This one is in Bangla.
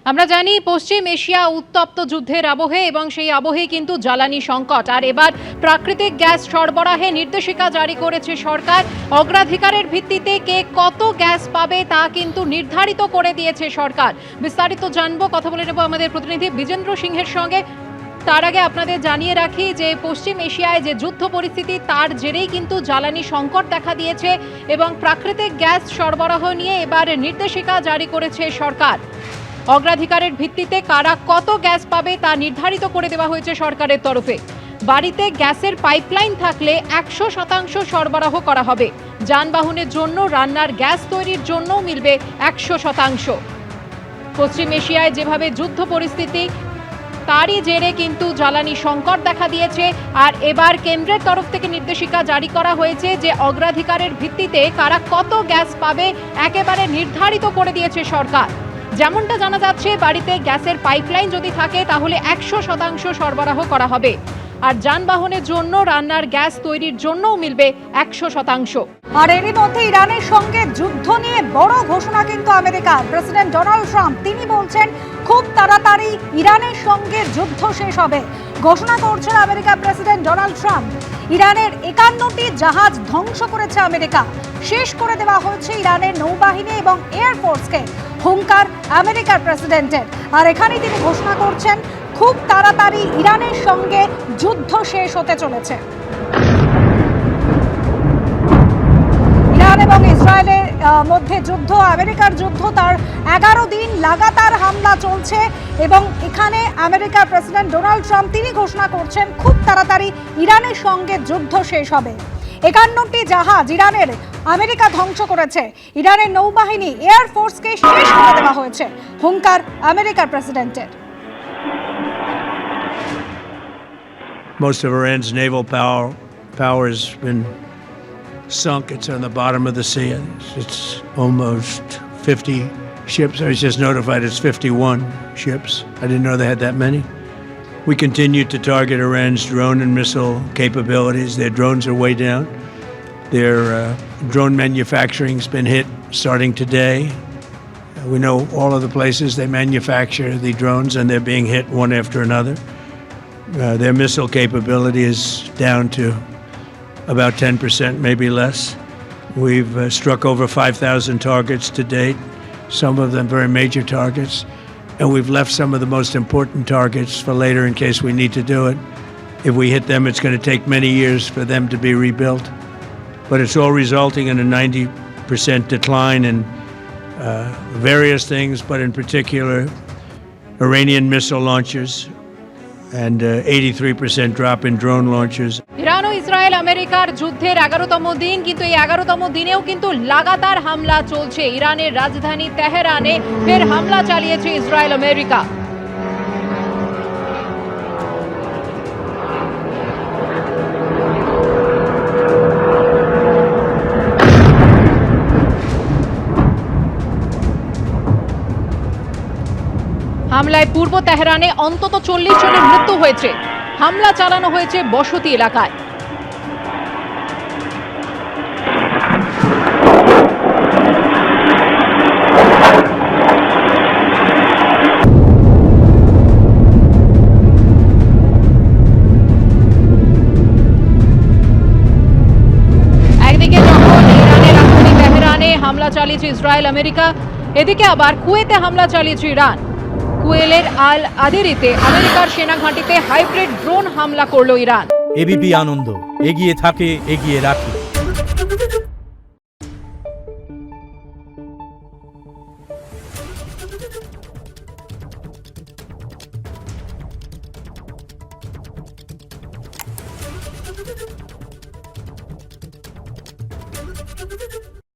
আমরা জানি পশ্চিম এশিয়া উত্তপ্ত যুদ্ধের আবহে এবং সেই আবহে কিন্তু জ্বালানি সংকট। আর এবার প্রাকৃতিক গ্যাস সরবরাহে নির্দেশিকা জারি করেছে সরকার। অগ্রাধিকারের ভিত্তিতে কে কত গ্যাস পাবে তা কিন্তু নির্ধারিত করে দিয়েছে সরকার। বিস্তারিত জানবো, কথা বলে নেব আমাদের প্রতিনিধি বিজেন্দ্র সিংহের সঙ্গে। তার আগে আপনাদের জানিয়ে রাখি যে পশ্চিম এশিয়ায় যে যুদ্ধ পরিস্থিতি তার জেরেই কিন্তু জ্বালানি সংকট দেখা দিয়েছে এবং প্রাকৃতিক গ্যাস সরবরাহ নিয়ে এবার নির্দেশিকা জারি করেছে সরকার। অগ্রাধিকারের ভিত্তিতে কারা কত গ্যাস পাবে তা নির্ধারিত করে দেওয়া হয়েছে সরকারের তরফে। বাড়িতে গ্যাসের পাইপলাইন থাকলে 100% সরবরাহ করা হবে। যানবাহনের জন্য, রান্নার গ্যাস তৈরির জন্য মিলবে 100%। পশ্চিম এশিয়ায় যেভাবে যুদ্ধ পরিস্থিতি তারই জেরে কিন্তু জ্বালানি সংকট দেখা দিয়েছে। আর এবার কেন্দ্রের তরফ থেকে নির্দেশিকা জারি করা হয়েছে যে অগ্রাধিকারের ভিত্তিতে কারা কত গ্যাস পাবে একেবারে নির্ধারিত করে দিয়েছে সরকার। যেমনটা জানা যাচ্ছে, বাড়িতে গ্যাসের পাইপলাইন যদি থাকে তাহলে 100% সরবরাহ করা হবে। আর যানবাহনের জন্য, রান্নার গ্যাস তৈরির জন্যও মিলবে 100%। আর এরই মধ্যে ইরানের সঙ্গে যুদ্ধ নিয়ে বড় ঘোষণা কিন্তু আমেরিকার। প্রেসিডেন্ট ডোনাল্ড ট্রাম্প তিনি বলছেন খুব তাড়াতাড়ি ইরানের সঙ্গে যুদ্ধ শেষ হবে। ঘোষণা করছেন আমেরিকার প্রেসিডেন্ট ডোনাল্ড ট্রাম্প। ইরানের 51টি জাহাজ ধ্বংস করেছে আমেরিকা। শেষ করে দেওয়া হয়েছে ইরানের নৌবাহিনী এবং এয়ারফোর্সকে। হুঙ্কার আমেরিকার প্রেসিডেন্টের। আর এখানেই তিনি ঘোষণা করছেন খুব তাড়াতাড়ি ইরানের সঙ্গে যুদ্ধ শেষ হতে চলেছে। ইরান এবং ইসরায়েলের মধ্যে যুদ্ধ, আমেরিকার যুদ্ধ, তার 11 দিন লাগাতার হামলা চলছে এবং এখানে আমেরিকার প্রেসিডেন্ট ডোনাল্ড ট্রাম্প তিনি ঘোষণা করছেন খুব তাড়াতাড়ি ইরানের সঙ্গে যুদ্ধ শেষ হবে। 51টি জাহাজ ইরানের আমেরিকা ধ্বংস করেছে। ইরানের নৌবাহিনী, এয়ারফোর্সকে শেষ করে দেওয়া হয়েছে। হুঙ্কার আমেরিকার প্রেসিডেন্টের। Most of Iran's naval power has been sunk. It's on the bottom of the sea. It's almost 50 ships. I was just notified it's 51 ships. I didn't know they had that many. We continue to target Iran's drone and missile capabilities. Their drones are way down. Their drone manufacturing's been hit starting today. We know all of the places they manufacture the drones, and they're being hit one after another. Their missile capability is down to about 10%, maybe less. We've struck over 5,000 targets to date, some of them very major targets, and we've left some of the most important targets for later in case we need to do it. If we hit them, it's going to take many years for them to be rebuilt, but it's all resulting in a 90% decline in various things, but in particular Iranian missile launchers, and 83% drop in drone launchers. Iran ও ইসরায়েল আমেরিকার যুদ্ধের 11তম দিন, কিন্তু এই 11তম দিনেও কিন্তু লাগাতার হামলা চলছে। ইরানের রাজধানী তেহরানে ফের হামলা চালিয়েছে ইসরায়েল আমেরিকা। হামলায় পূর্ব তেহরানে অন্তত 40 জনের মৃত্যু হয়েছে। হামলা চালানো হয়েছে বসতি এলাকায়। একদিকে যখন ইরানের রাজধানী তেহরানে হামলা চালিয়েছে ইসরায়েল আমেরিকা, এদিকে আবার কুয়েতে হামলা চালিয়েছে ইরান। কুয়েলের আল আদিরিতে আমেরিকার সেনা ঘাঁটিতে হাইব্রিড ড্রোন হামলা করল ইরান। এবিপি আনন্দ, এগিয়ে থাকে, এগিয়ে রাখে।